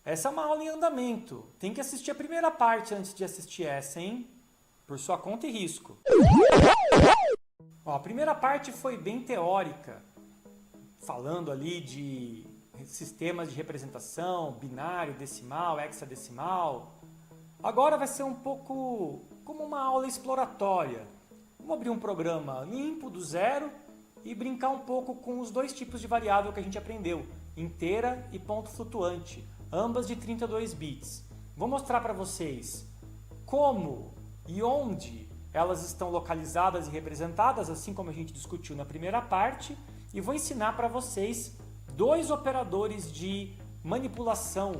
Essa é uma aula em andamento. Tem que assistir a primeira parte antes de assistir essa, hein? Por sua conta e risco. Ó, a primeira parte foi bem teórica, falando ali de sistemas de representação, binário, decimal, hexadecimal. Agora vai ser um pouco como uma aula exploratória. Vamos abrir um programa limpo, do zero, e brincar um pouco com os dois tipos de variável que a gente aprendeu, inteira e ponto flutuante, ambas de 32 bits. Vou mostrar para vocês como e onde elas estão localizadas e representadas, assim como a gente discutiu na primeira parte, e vou ensinar para vocês dois operadores de manipulação,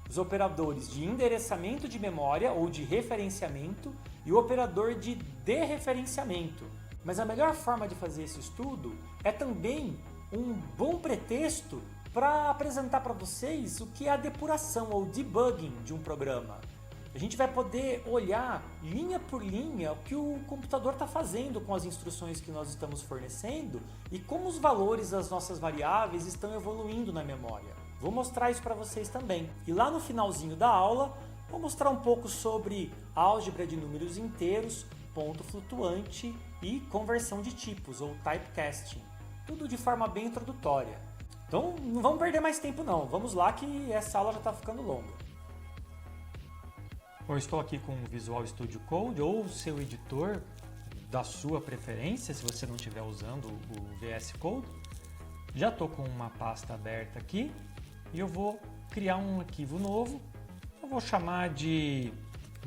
os operadores de endereçamento de memória ou de referenciamento e o operador de dereferenciamento. Mas a melhor forma de fazer esse estudo é também um bom pretexto para apresentar para vocês o que é a depuração ou debugging de um programa. A gente vai poder olhar linha por linha o que o computador está fazendo com as instruções que nós estamos fornecendo e como os valores das nossas variáveis estão evoluindo na memória. Vou mostrar isso para vocês também. E lá no finalzinho da aula, vou mostrar um pouco sobre álgebra de números inteiros, ponto flutuante e conversão de tipos ou typecasting. Tudo de forma bem introdutória. Então não vamos perder mais tempo não. Vamos lá que essa aula já está ficando longa. Eu estou aqui com o Visual Studio Code ou o seu editor da sua preferência, se você não estiver usando o VS Code. Já estou com uma pasta aberta aqui e eu vou criar um arquivo novo. Eu vou chamar de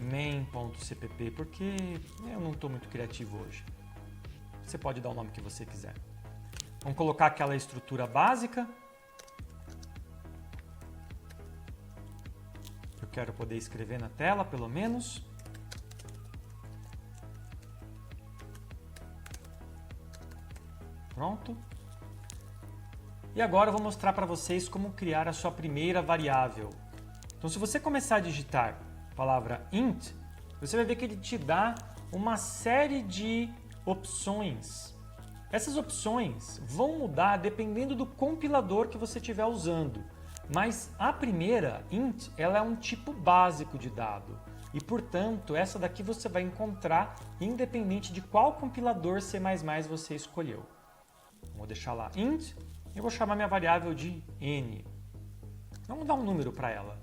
main.cpp porque eu não estou muito criativo hoje. Você pode dar o nome que você quiser. Vamos colocar aquela estrutura básica. Quero poder escrever na tela, pelo menos. Pronto. E agora eu vou mostrar para vocês como criar a sua primeira variável. Então, se você começar a digitar a palavra int, você vai ver que ele te dá uma série de opções. Essas opções vão mudar dependendo do compilador que você estiver usando. Mas a primeira, int, ela é um tipo básico de dado e, portanto, essa daqui você vai encontrar independente de qual compilador C++ você escolheu. Vou deixar lá int e vou chamar minha variável de n. Vamos dar um número para ela.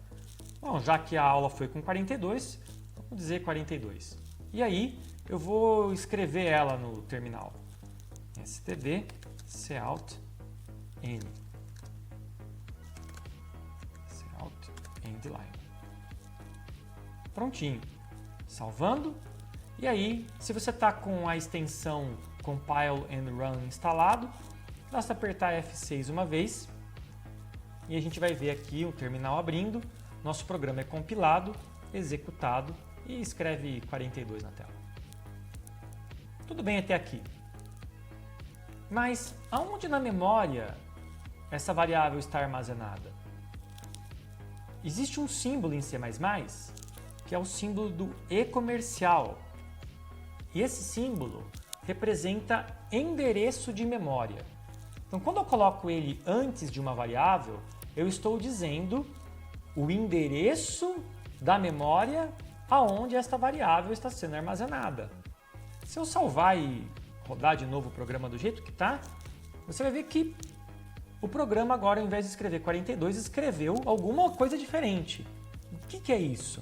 Bom, já que a aula foi com 42, vamos dizer 42. E aí eu vou escrever ela no terminal. std cout n. Endline. Prontinho. Salvando. E aí, se você está com a extensão Compile and Run instalado, basta apertar F6 uma vez e a gente vai ver aqui o terminal abrindo. Nosso programa é compilado, executado e escreve 42 na tela. Tudo bem até aqui. Mas aonde na memória essa variável está armazenada? Existe um símbolo em C++, que é o símbolo do e-comercial. E esse símbolo representa endereço de memória. Então, quando eu coloco ele antes de uma variável, eu estou dizendo o endereço da memória aonde esta variável está sendo armazenada. Se eu salvar e rodar de novo o programa do jeito que está, você vai ver que o programa agora, ao invés de escrever 42, escreveu alguma coisa diferente. O que é isso?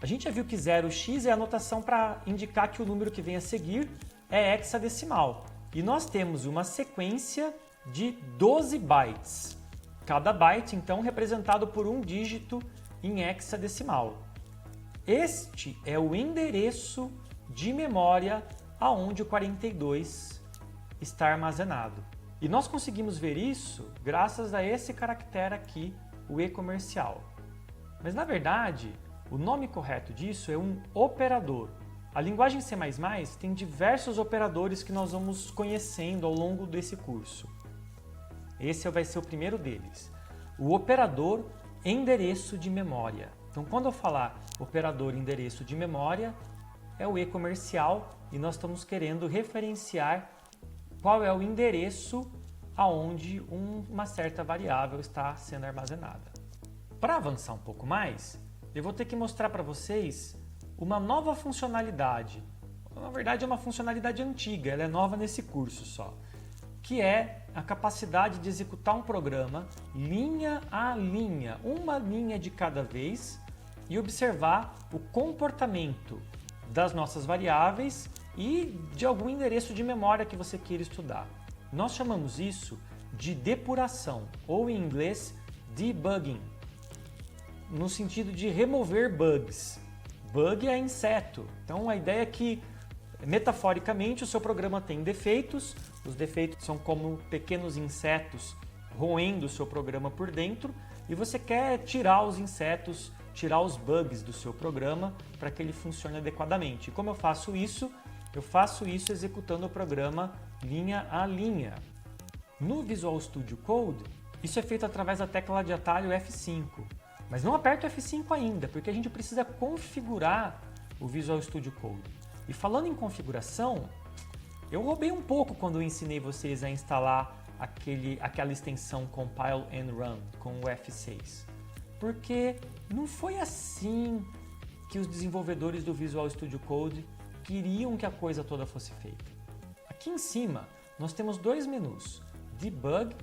A gente já viu que 0x é a anotação para indicar que o número que vem a seguir é hexadecimal. E nós temos uma sequência de 12 bytes. Cada byte, então, representado por um dígito em hexadecimal. Este é o endereço de memória aonde o 42 está armazenado. E nós conseguimos ver isso graças a esse caractere aqui, o e-comercial. Mas na verdade, o nome correto disso é um operador. A linguagem C++ tem diversos operadores que nós vamos conhecendo ao longo desse curso. Esse vai ser o primeiro deles, o operador endereço de memória. Então, quando eu falar operador endereço de memória, é o e-comercial e nós estamos querendo referenciar qual é o endereço aonde uma certa variável está sendo armazenada. Para avançar um pouco mais, eu vou ter que mostrar para vocês uma nova funcionalidade. Na verdade é uma funcionalidade antiga, ela é nova nesse curso só, que é a capacidade de executar um programa linha a linha, uma linha de cada vez, e observar o comportamento das nossas variáveis e de algum endereço de memória que você queira estudar. Nós chamamos isso de depuração, ou em inglês, debugging, no sentido de remover bugs. Bug é inseto, então a ideia é que, metaforicamente, o seu programa tem defeitos, os defeitos são como pequenos insetos roendo o seu programa por dentro, e você quer tirar os insetos, tirar os bugs do seu programa para que ele funcione adequadamente. E como eu faço isso? Eu faço isso executando o programa linha a linha. No Visual Studio Code, isso é feito através da tecla de atalho F5. Mas não aperta o F5 ainda, porque a gente precisa configurar o Visual Studio Code. E falando em configuração, eu roubei um pouco quando eu ensinei vocês a instalar aquela extensão Compile and Run com o F6. Porque não foi assim que os desenvolvedores do Visual Studio Code queriam que a coisa toda fosse feita. Aqui em cima nós temos dois menus, Debug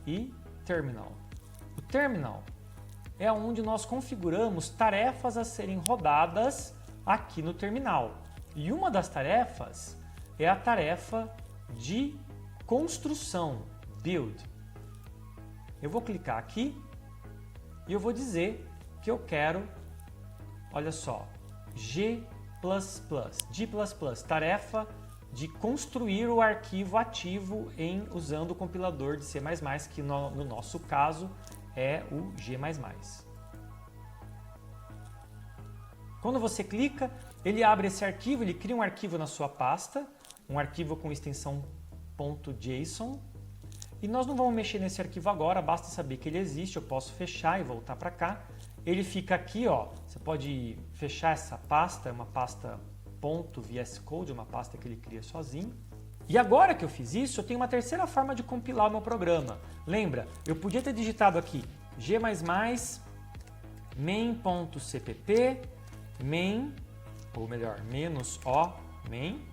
e Terminal. O Terminal é onde nós configuramos tarefas a serem rodadas aqui no terminal. E uma das tarefas é a tarefa de construção, Build. Eu vou clicar aqui e eu vou dizer que eu quero, olha só, G++, tarefa de construir o arquivo ativo usando o compilador de C++, que no nosso caso é o G++. Quando você clica, ele abre esse arquivo, ele cria um arquivo na sua pasta, um arquivo com extensão .json, e nós não vamos mexer nesse arquivo agora, basta saber que ele existe, eu posso fechar e voltar para cá. Ele fica aqui, ó, você pode fechar essa pasta, é uma pasta .VS Code, uma pasta que ele cria sozinho. E agora que eu fiz isso, eu tenho uma terceira forma de compilar o meu programa. Lembra, eu podia ter digitado aqui g++ main.cpp main, ou melhor, -o main.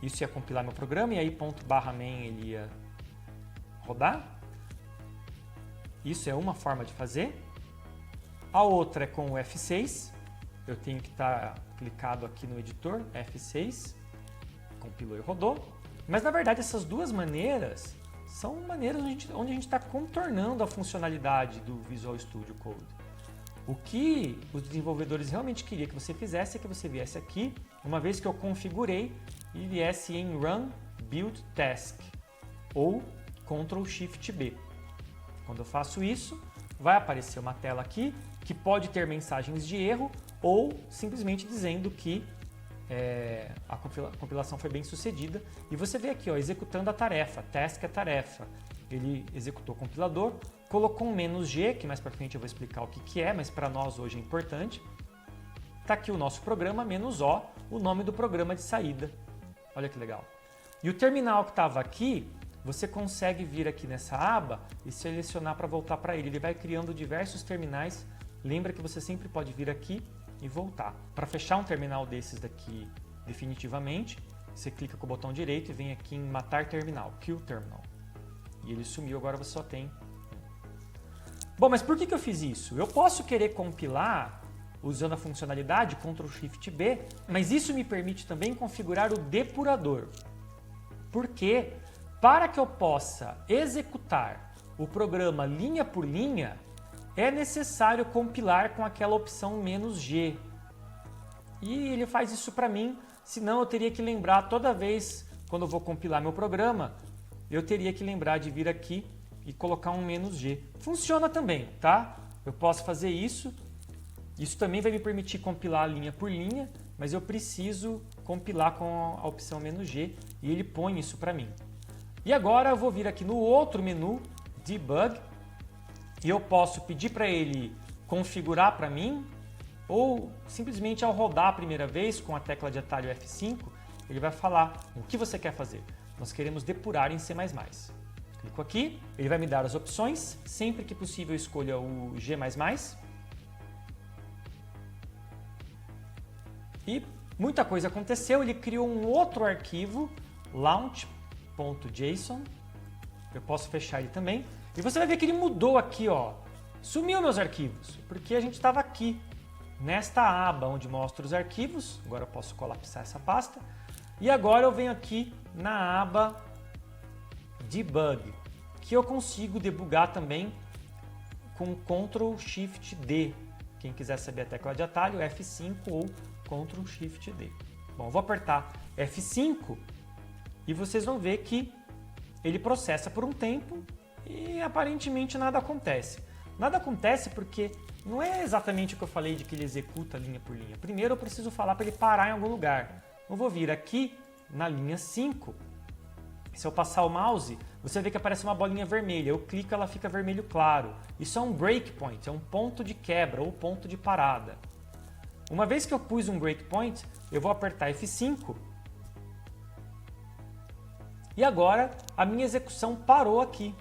Isso ia compilar meu programa e aí /main ele ia rodar. Isso é uma forma de fazer. A outra é com o F6. Eu tenho que estar clicado aqui no editor, F6, compilou e rodou. Mas na verdade essas duas maneiras são maneiras onde a gente está contornando a funcionalidade do Visual Studio Code. O que os desenvolvedores realmente queriam que você fizesse é que você viesse aqui, uma vez que eu configurei, e viesse em Run Build Task, ou Ctrl+Shift+B. Quando eu faço isso, vai aparecer uma tela aqui que pode ter mensagens de erro ou simplesmente dizendo que a compilação foi bem sucedida. E você vê aqui, ó, executando a tarefa, task é tarefa. Ele executou o compilador, colocou um "-g", que mais para frente eu vou explicar o que é, mas para nós hoje é importante. Está aqui o nosso programa, "-o", o nome do programa de saída. Olha que legal. E o terminal que estava aqui, você consegue vir aqui nessa aba e selecionar para voltar para ele. Ele vai criando diversos terminais. Lembra que você sempre pode vir aqui e voltar. Para fechar um terminal desses daqui definitivamente, você clica com o botão direito e vem aqui em matar terminal, kill terminal. E ele sumiu, agora você só tem. Bom, mas por que eu fiz isso? Eu posso querer compilar usando a funcionalidade Ctrl+Shift+B, mas isso me permite também configurar o depurador. Porque para que eu possa executar o programa linha por linha, é necessário compilar com aquela opção "-g". E ele faz isso para mim, senão eu teria que lembrar toda vez, quando eu vou compilar meu programa, eu teria que lembrar de vir aqui e colocar um "-g". Funciona também, tá? Eu posso fazer isso. Isso também vai me permitir compilar linha por linha, mas eu preciso compilar com a opção "-g", e ele põe isso para mim. E agora eu vou vir aqui no outro menu, Debug, e eu posso pedir para ele configurar para mim, ou simplesmente ao rodar a primeira vez com a tecla de atalho F5, ele vai falar o que você quer fazer. Nós queremos depurar em C++. Clico aqui, ele vai me dar as opções, sempre que possível escolha o G++, E muita coisa aconteceu, ele criou um outro arquivo, launch.json. Eu posso fechar ele também. E você vai ver que ele mudou aqui, ó. Sumiu meus arquivos, porque a gente estava aqui, nesta aba onde mostra os arquivos. Agora eu posso colapsar essa pasta. E agora eu venho aqui na aba Debug, que eu consigo debugar também com Ctrl Shift D. Quem quiser saber a tecla de atalho, F5 ou Ctrl Shift D. Bom, eu vou apertar F5 e vocês vão ver que ele processa por um tempo e aparentemente nada acontece. Nada acontece porque não é exatamente o que eu falei de que ele executa linha por linha. Primeiro eu preciso falar para ele parar em algum lugar. Eu vou vir aqui na linha 5. Se eu passar o mouse, você vê que aparece uma bolinha vermelha. Eu clico, ela fica vermelho claro. Isso é um breakpoint, é um ponto de quebra ou ponto de parada. Uma vez que eu pus um breakpoint, eu vou apertar F5. E agora a minha execução parou aqui.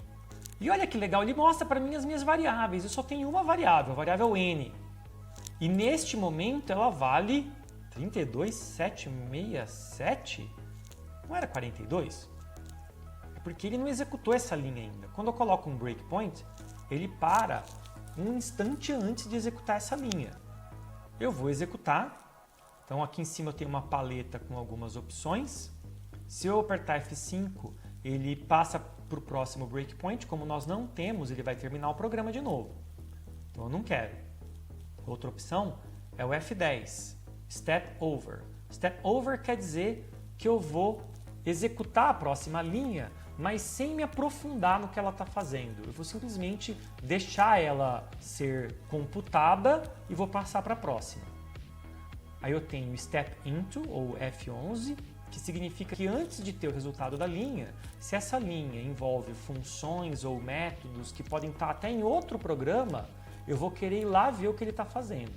E olha que legal, ele mostra para mim as minhas variáveis. Eu só tenho uma variável, a variável n. E neste momento ela vale 32.767? Não era 42? É porque ele não executou essa linha ainda. Quando eu coloco um breakpoint, ele para um instante antes de executar essa linha. Eu vou executar. Então aqui em cima eu tenho uma paleta com algumas opções. Se eu apertar F5, ele passa para o próximo breakpoint. Como nós não temos, ele vai terminar o programa de novo. Então eu não quero. Outra opção é o F10, Step Over. Step Over quer dizer que eu vou executar a próxima linha, mas sem me aprofundar no que ela está fazendo. Eu vou simplesmente deixar ela ser computada e vou passar para a próxima. Aí eu tenho Step Into, ou F11, que significa que antes de ter o resultado da linha, se essa linha envolve funções ou métodos que podem estar até em outro programa, eu vou querer ir lá ver o que ele está fazendo.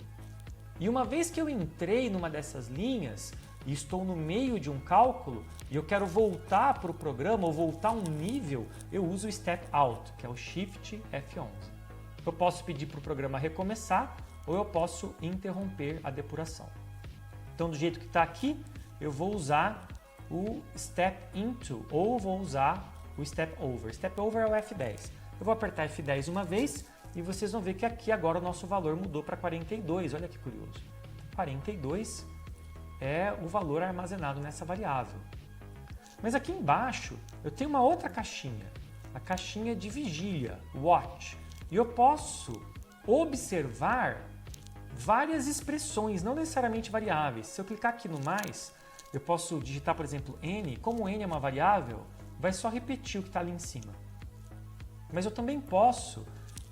E uma vez que eu entrei numa dessas linhas e estou no meio de um cálculo e eu quero voltar para o programa ou voltar um nível, eu uso o Step Out, que é o Shift F11. Eu posso pedir para o programa recomeçar ou eu posso interromper a depuração. Então, do jeito que está aqui, eu vou usar o Step Into ou vou usar o Step Over. Step Over é o F10. Eu vou apertar F10 uma vez e vocês vão ver que aqui agora o nosso valor mudou para 42. Olha que curioso. 42 é o valor armazenado nessa variável. Mas aqui embaixo eu tenho uma outra caixinha, a caixinha de vigília, Watch. E eu posso observar várias expressões, não necessariamente variáveis. Se eu clicar aqui no mais, eu posso digitar, por exemplo, n. Como n é uma variável, vai só repetir o que está ali em cima. Mas eu também posso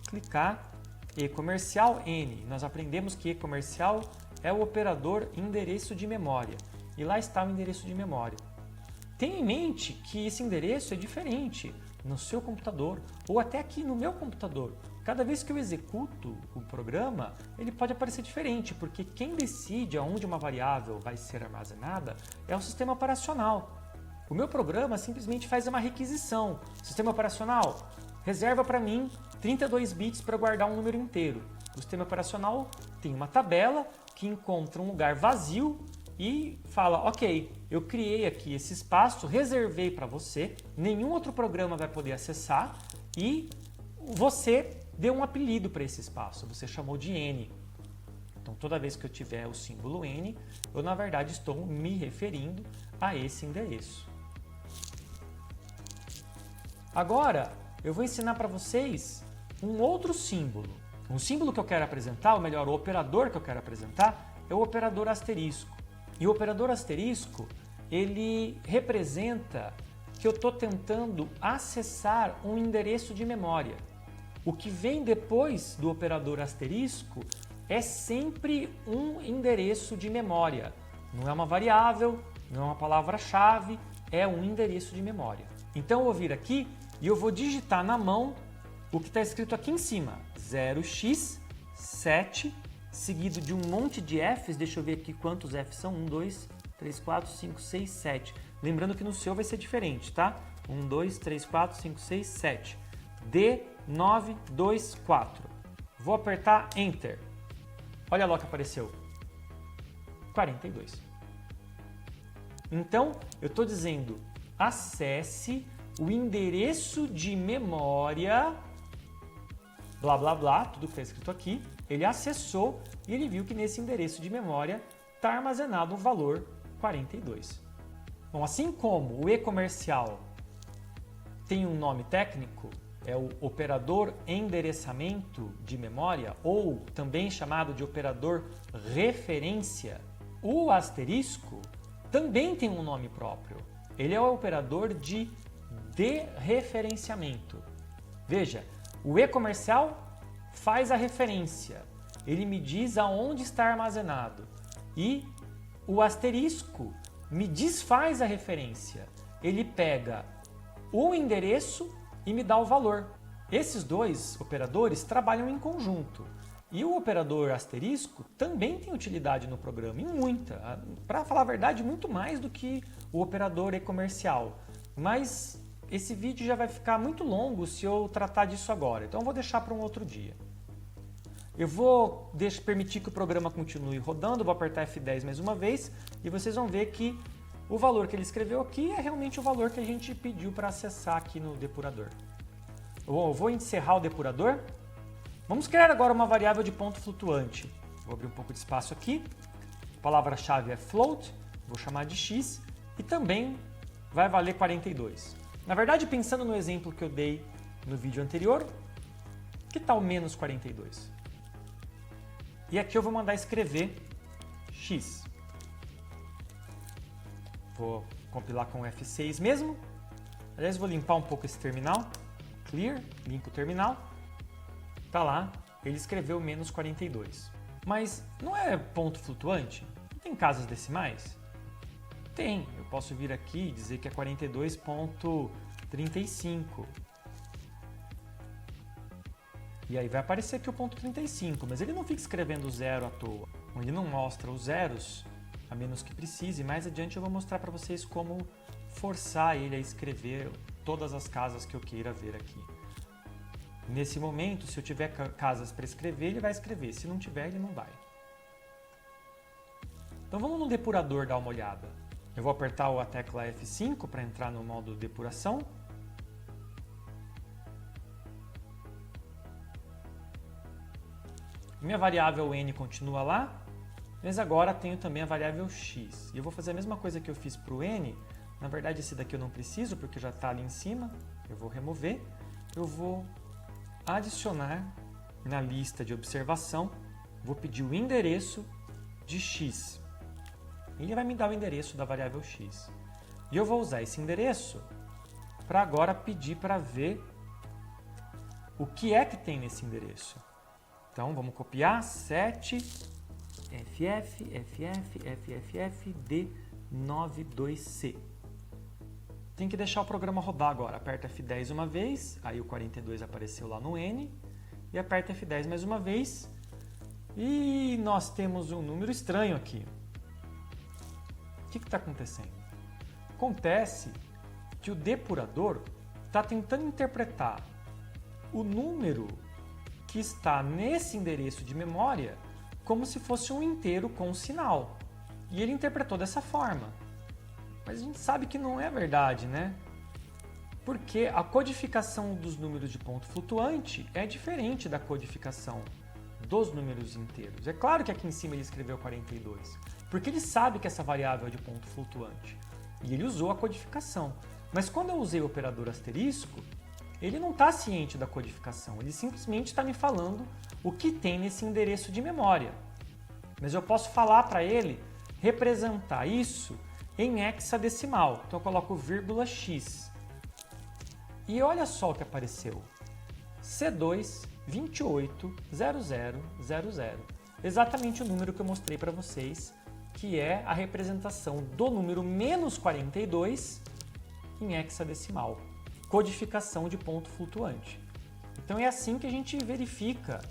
clicar e comercial n. Nós aprendemos que e comercial é o operador endereço de memória. E lá está o endereço de memória. Tenha em mente que esse endereço é diferente no seu computador ou até aqui no meu computador. Cada vez que eu executo o programa, ele pode aparecer diferente, porque quem decide aonde uma variável vai ser armazenada é o sistema operacional. O meu programa simplesmente faz uma requisição. Sistema operacional, reserva para mim 32 bits para guardar um número inteiro. O sistema operacional tem uma tabela que encontra um lugar vazio e fala, ok, eu criei aqui esse espaço, reservei para você, nenhum outro programa vai poder acessar e você deu um apelido para esse espaço, você chamou de N. Então toda vez que eu tiver o símbolo N, eu na verdade estou me referindo a esse endereço. Agora eu vou ensinar para vocês um outro símbolo. Um símbolo que eu quero apresentar, ou melhor, o operador que eu quero apresentar, é o operador asterisco. E o operador asterisco, ele representa que eu estou tentando acessar um endereço de memória. O que vem depois do operador asterisco é sempre um endereço de memória. Não é uma variável, não é uma palavra-chave, é um endereço de memória. Então eu vou vir aqui e eu vou digitar na mão o que está escrito aqui em cima, 0x7, seguido de um monte de Fs. Deixa eu ver aqui quantos Fs são. 1, 2, 3, 4, 5, 6, 7. Lembrando que no seu vai ser diferente, tá? 1, 2, 3, 4, 5, 6, 7. D924. Vou apertar Enter. Olha lá o que apareceu. 42. Então, eu estou dizendo, acesse o endereço de memória, blá, blá, blá, tudo que está escrito aqui. Ele acessou e ele viu que nesse endereço de memória está armazenado o valor 42. Bom, assim como o e-comercial tem um nome técnico, é o operador endereçamento de memória, ou também chamado de operador referência, o asterisco também tem um nome próprio. Ele é o operador de referenciamento. Veja, o e-comercial faz a referência, ele me diz aonde está armazenado, e o asterisco me desfaz a referência, ele pega o endereço e me dá o valor. Esses dois operadores trabalham em conjunto. E o operador asterisco também tem utilidade no programa, e muita. Para falar a verdade, muito mais do que o operador e-comercial. Mas esse vídeo já vai ficar muito longo se eu tratar disso agora, então eu vou deixar para um outro dia. Eu vou permitir que o programa continue rodando, vou apertar F10 mais uma vez, e vocês vão ver que o valor que ele escreveu aqui é realmente o valor que a gente pediu para acessar aqui no depurador. Eu vou encerrar o depurador. Vamos criar agora uma variável de ponto flutuante. Vou abrir um pouco de espaço aqui. A palavra-chave é float, vou chamar de x, e também vai valer 42. Na verdade, pensando no exemplo que eu dei no vídeo anterior, que tal menos 42? E aqui eu vou mandar escrever x. Vou compilar com F6 mesmo. Aliás, vou limpar um pouco esse terminal. Clear, limpo o terminal. Tá lá, ele escreveu menos 42. Mas não é ponto flutuante? Não tem casas decimais? Tem. Eu posso vir aqui e dizer que é 42.35. E aí vai aparecer aqui o ponto 35, mas ele não fica escrevendo zero à toa. Ele não mostra os zeros, a menos que precise. Mais adiante eu vou mostrar para vocês como forçar ele a escrever todas as casas que eu queira ver aqui. Nesse momento, se eu tiver casas para escrever, ele vai escrever. Se não tiver, ele não vai. Então vamos no depurador dar uma olhada. Eu vou apertar a tecla F5 para entrar no modo depuração. Minha variável n continua lá, mas agora tenho também a variável x. E eu vou fazer a mesma coisa que eu fiz para o n. Na verdade, esse daqui eu não preciso, porque já está ali em cima. Eu vou remover. Eu vou adicionar na lista de observação. Vou pedir o endereço de x. Ele vai me dar o endereço da variável x. E eu vou usar esse endereço para agora pedir para ver o que é que tem nesse endereço. Então, vamos copiar 7 FF D92C. Tem que deixar o programa rodar agora. Aperta F10 uma vez, aí o 42 apareceu lá no N, e aperta F10 mais uma vez, e nós temos um número estranho aqui. O que está acontecendo? Acontece que o depurador está tentando interpretar o número que está nesse endereço de memória como se fosse um inteiro com sinal. E ele interpretou dessa forma. Mas a gente sabe que não é verdade, né? Porque a codificação dos números de ponto flutuante é diferente da codificação dos números inteiros. É claro que aqui em cima ele escreveu 42, porque ele sabe que essa variável é de ponto flutuante. E ele usou a codificação. Mas quando eu usei o operador asterisco, ele não está ciente da codificação, ele simplesmente está me falando o que tem nesse endereço de memória. Mas eu posso falar para ele representar isso em hexadecimal. Então eu coloco vírgula x. E olha só o que apareceu. C2 280000. Exatamente o número que eu mostrei para vocês, que é a representação do número menos 42 em hexadecimal. Codificação de ponto flutuante. Então é assim que a gente verifica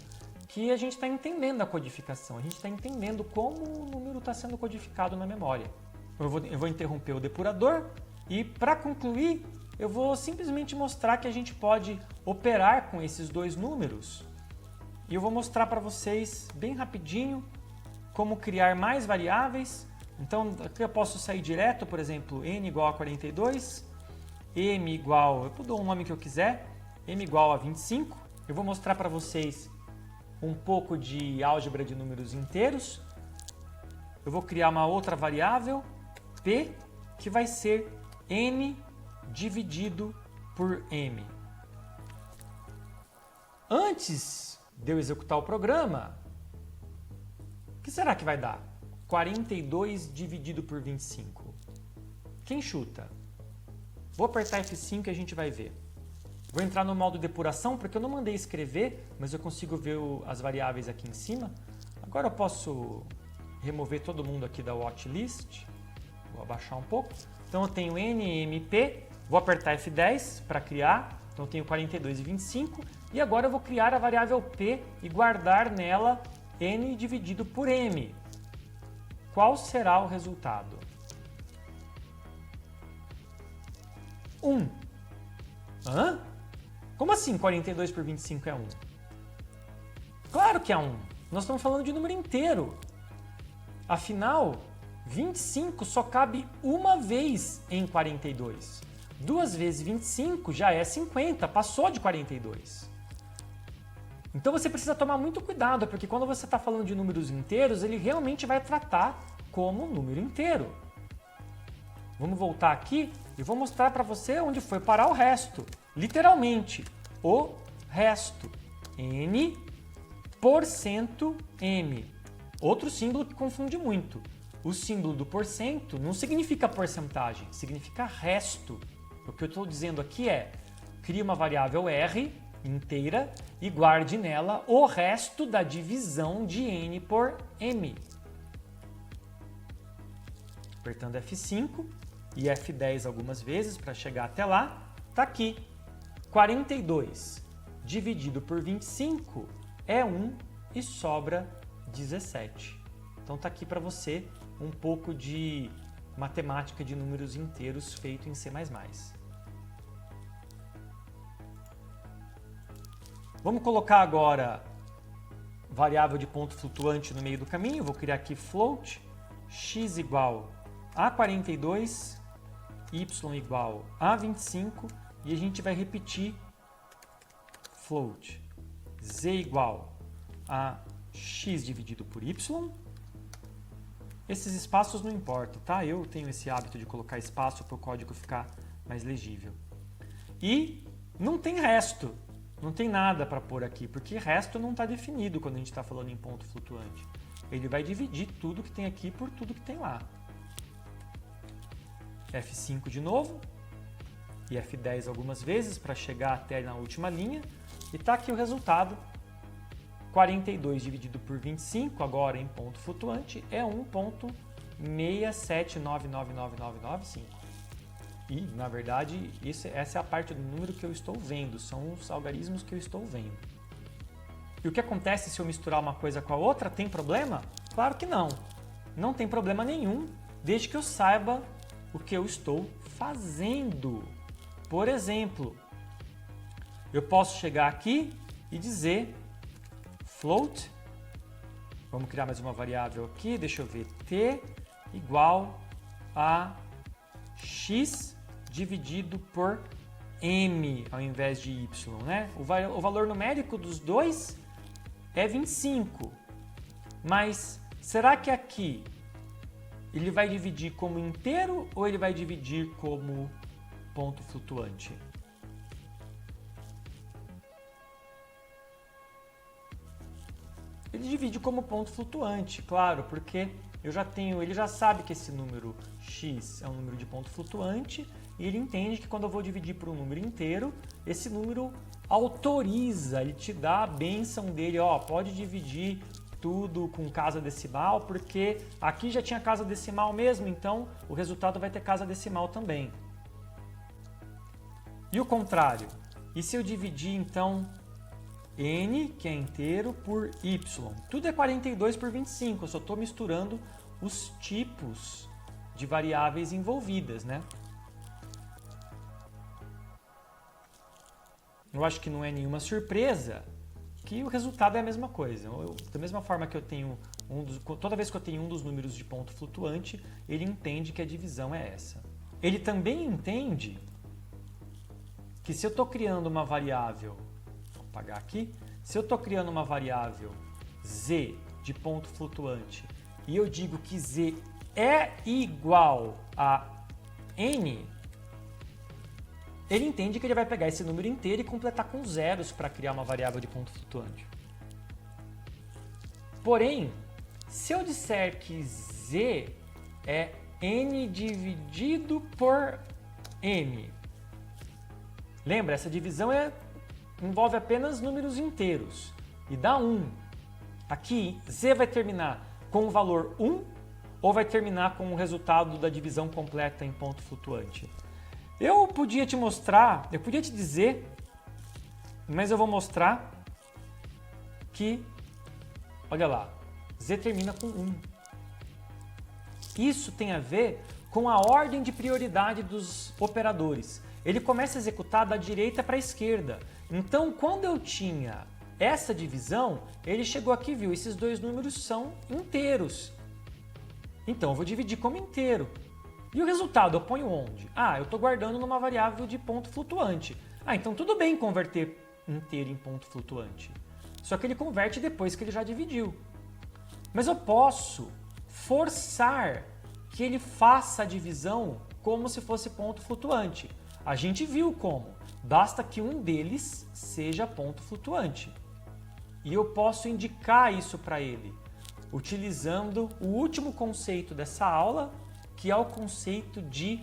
que a gente está entendendo a codificação, a gente está entendendo como o número está sendo codificado na memória. Eu vou interromper o depurador e, para concluir, eu vou simplesmente mostrar que a gente pode operar com esses dois números. E eu vou mostrar para vocês bem rapidinho como criar mais variáveis. Então, aqui eu posso sair direto, por exemplo, n igual a 42, m igual, eu dou o nome que eu quiser, m igual a 25. Eu vou mostrar para vocês um pouco de álgebra de números inteiros. Eu vou criar uma outra variável, p, que vai ser n dividido por m. Antes de eu executar o programa, o que será que vai dar? 42 dividido por 25. Quem chuta? Vou apertar F5 e a gente vai ver. Vou entrar no modo depuração, porque eu não mandei escrever, mas eu consigo ver as variáveis aqui em cima. Agora eu posso remover todo mundo aqui da watchlist. Vou abaixar um pouco. Então eu tenho NMP, vou apertar F10 para criar. Então eu tenho 42 e 25. E agora eu vou criar a variável P e guardar nela N dividido por M. Qual será o resultado? 1. Hã? Como assim 42 por 25 é 1? Claro que é 1. Nós estamos falando de número inteiro. Afinal, 25 só cabe uma vez em 42. 2 vezes 25 já é 50, passou de 42. Então você precisa tomar muito cuidado, porque quando você está falando de números inteiros, ele realmente vai tratar como um número inteiro. Vamos voltar aqui e vou mostrar para você onde foi parar o resto. Literalmente, o resto. N porcento M. Outro símbolo que confunde muito. O símbolo do porcento não significa porcentagem, significa resto. O que eu estou dizendo aqui é, crie uma variável R inteira e guarde nela o resto da divisão de N por M. Apertando F5 e F10 algumas vezes para chegar até lá, está aqui. 42 dividido por 25 é 1 e sobra 17. Então está aqui para você um pouco de matemática de números inteiros feito em C++. Vamos colocar agora variável de ponto flutuante no meio do caminho. Vou criar aqui float, x igual a 42, y igual a 25 e a gente vai repetir float z igual a x dividido por y. Esses espaços não importam, tá? Eu tenho esse hábito de colocar espaço para o código ficar mais legível. E não tem resto. Não tem nada para pôr aqui, porque resto não está definido quando a gente está falando em ponto flutuante. Ele vai dividir tudo que tem aqui por tudo que tem lá. F5 de novo, e F10 algumas vezes para chegar até na última linha. E está aqui o resultado. 42 dividido por 25, agora em ponto flutuante, é 1,6799995. E, na verdade, essa é a parte do número que eu estou vendo, são os algarismos que eu estou vendo. E o que acontece se eu misturar uma coisa com a outra? Tem problema? Claro que não. Não tem problema nenhum, desde que eu saiba o que eu estou fazendo. Por exemplo, eu posso chegar aqui e dizer float, vamos criar mais uma variável aqui, deixa eu ver, t igual a x dividido por m ao invés de y, né? O valor numérico dos dois é 25, mas será que aqui ele vai dividir como inteiro ou ele vai dividir como ponto flutuante? Ele divide como ponto flutuante, claro, porque ele já sabe que esse número x é um número de ponto flutuante e ele entende que quando eu vou dividir por um número inteiro, esse número autoriza, ele te dá a bênção dele, ó, pode dividir tudo com casa decimal, porque aqui já tinha casa decimal mesmo, então o resultado vai ter casa decimal também. E o contrário? E se eu dividir, então, n, que é inteiro, por y? Tudo é 42 por 25, eu só estou misturando os tipos de variáveis envolvidas, né? Eu acho que não é nenhuma surpresa que o resultado é a mesma coisa. Da mesma forma que eu tenho toda vez que eu tenho um dos números de ponto flutuante, ele entende que a divisão é essa. Ele também entende que se eu estou criando uma variável, vou apagar aqui, se eu estou criando uma variável z de ponto flutuante e eu digo que z é igual a n, ele entende que ele vai pegar esse número inteiro e completar com zeros para criar uma variável de ponto flutuante. Porém, se eu disser que z é n dividido por m, lembra, essa divisão envolve apenas números inteiros e dá 1. Aqui, z vai terminar com o valor 1 ou vai terminar com o resultado da divisão completa em ponto flutuante? Eu podia te mostrar, eu podia te dizer, mas eu vou mostrar que, olha lá, z termina com 1. Isso tem a ver com a ordem de prioridade dos operadores. Ele começa a executar da direita para a esquerda. Então, quando eu tinha essa divisão, ele chegou aqui e viu, esses dois números são inteiros. Então, eu vou dividir como inteiro. E o resultado eu ponho onde? Ah, eu estou guardando numa variável de ponto flutuante. Ah, então tudo bem converter inteiro em ponto flutuante. Só que ele converte depois que ele já dividiu. Mas eu posso forçar que ele faça a divisão como se fosse ponto flutuante. A gente viu como. Basta que um deles seja ponto flutuante. E eu posso indicar isso para ele, utilizando o último conceito dessa aula, que é o conceito de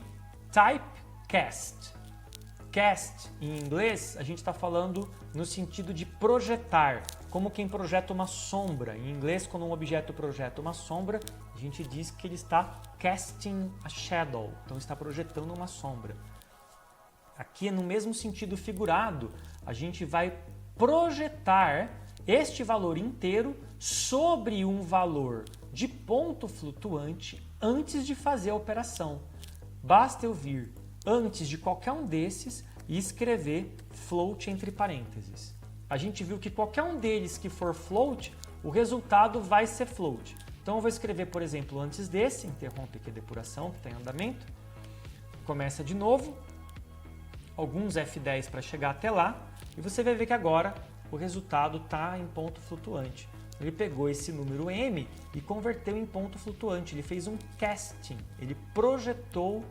typecast. Cast, em inglês, a gente está falando no sentido de projetar, como quem projeta uma sombra. Em inglês, quando um objeto projeta uma sombra, a gente diz que ele está casting a shadow, então está projetando uma sombra. Aqui, no mesmo sentido figurado, a gente vai projetar este valor inteiro sobre um valor de ponto flutuante antes de fazer a operação. Basta eu vir antes de qualquer um desses e escrever float entre parênteses. A gente viu que qualquer um deles que for float, o resultado vai ser float. Então eu vou escrever, por exemplo, antes desse, interrompe aqui a depuração que está em andamento, começa de novo, alguns F10 para chegar até lá, e você vai ver que agora o resultado está em ponto flutuante. Ele pegou esse número m e converteu em ponto flutuante, ele fez um casting, ele projetou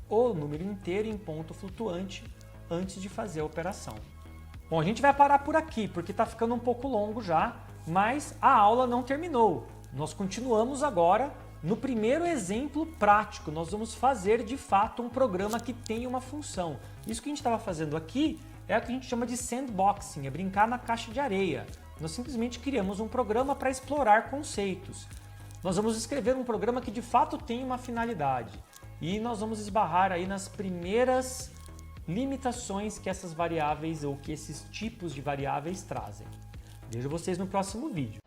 o número inteiro em ponto flutuante antes de fazer a operação. Bom, a gente vai parar por aqui, porque está ficando um pouco longo já, mas a aula não terminou. Nós continuamos agora no primeiro exemplo prático. Nós vamos fazer, de fato, um programa que tem uma função. Isso que a gente estava fazendo aqui é o que a gente chama de sandboxing, é brincar na caixa de areia. Nós simplesmente criamos um programa para explorar conceitos. Nós vamos escrever um programa que, de fato, tem uma finalidade. E nós vamos esbarrar aí nas primeiras limitações que essas variáveis ou que esses tipos de variáveis trazem. Vejo vocês no próximo vídeo.